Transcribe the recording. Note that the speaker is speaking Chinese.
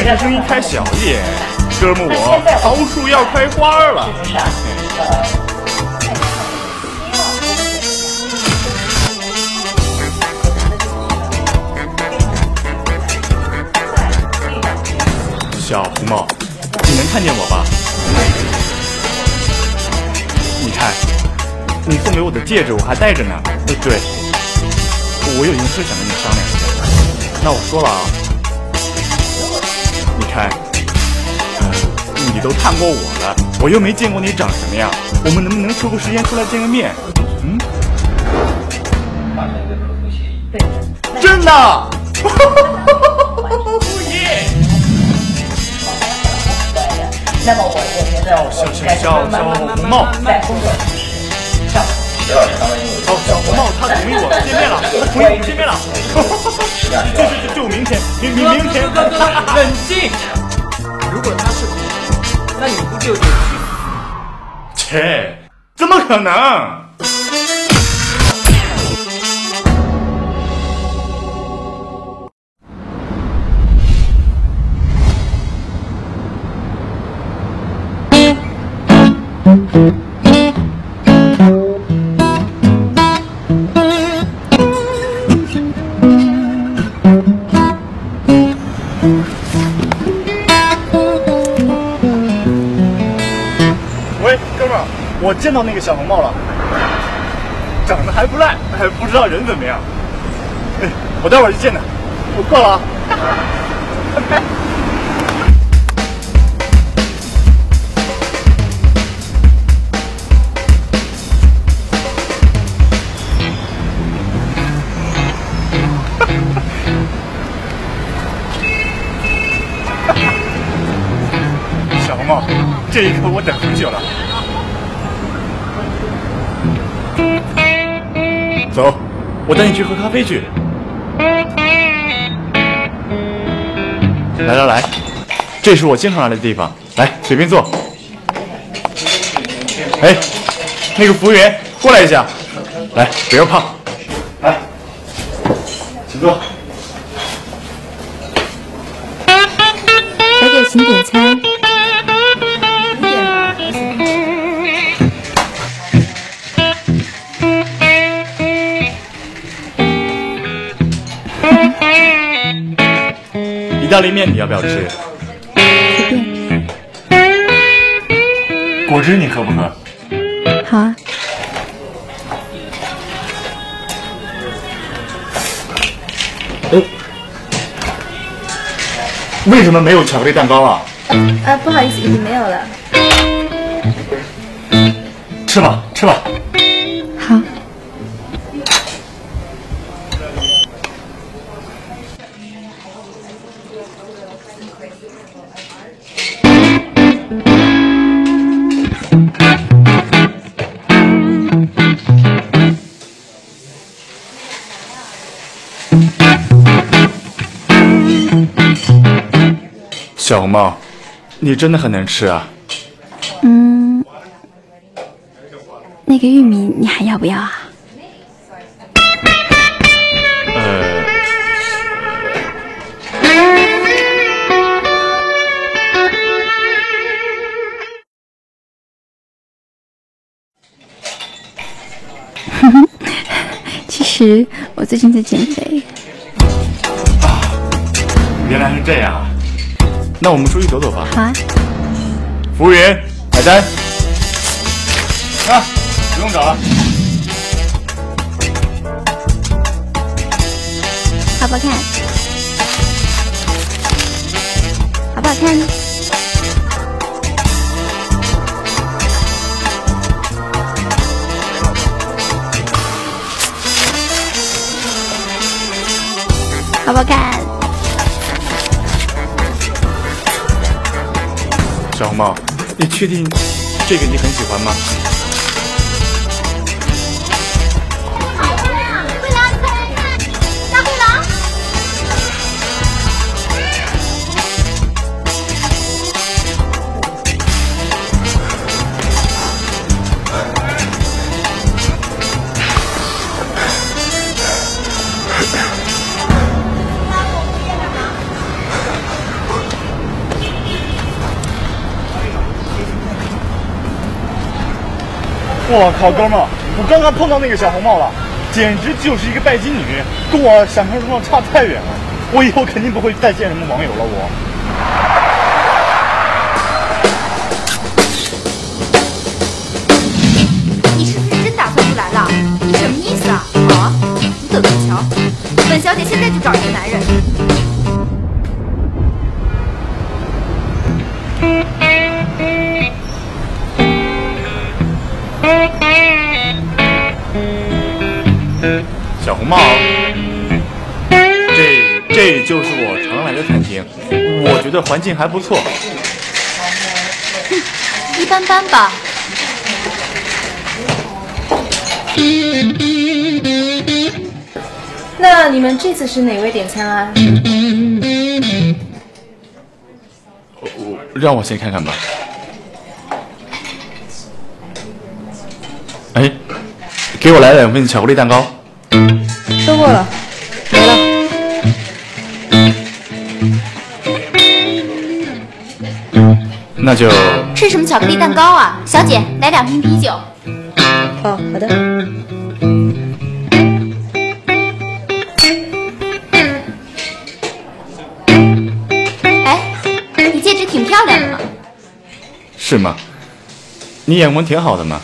先生一开小眼，哥们我桃树要开花了。小红帽，你能看见我吧？你看，你送给我的戒指我还戴着呢。对，我有件事想跟你商量一下。那我说了啊，你看，你都看过我了，我又没见过你长什么样，我们能不能抽个时间出来见个面？嗯？真的？那么我觉得小红帽在工作同时，上徐老师刚刚因为小红帽他同意我见面了，他同意我们见面了。就明天，明天。冷静。如果他是恐龙，那你不就得去？切，怎么可能？喂，哥们儿，我见到那个小红帽了，长得还不赖，不知道人怎么样。我待会儿去见他，我过了啊。拜拜。小红帽，这一刻我等很久了。走，我带你去喝咖啡去。来，这是我经常来的地方，来随便坐。哎，那个服务员过来一下，来不要怕，来，请坐。小姐，请点餐。意大利面你要不要吃？随便。果汁你喝不喝？好啊。为什么没有巧克力蛋糕啊？不好意思，已经没有了。吃吧。好。小红帽，你真的很能吃啊。那个玉米你还要不要啊？其实我最近在减肥。原来是这样啊。那我们出去走走吧。好啊。服务员，买单。啊，不用找了。好不好看？好不好看？好不好看？小红帽，你确定这个你很喜欢吗？我靠，哥们儿，我刚刚碰到那个小红帽了，简直就是一个拜金女，跟我想象中的差太远了。我以后肯定不会再见什么网友了，我。你是不是真打算不来了？你什么意思啊？好啊，你等着瞧，本小姐现在就找一个男人。小红帽，这就是我常来的餐厅，我觉得环境还不错。一般般吧。那你们这次是哪位点餐啊？让我先看看吧。哎，给我来2份巧克力蛋糕。收过了，没了。那就吃什么巧克力蛋糕啊？小姐，来2瓶啤酒。哦，好的。哎，你戒指挺漂亮的嘛。是吗？你眼光挺好的嘛。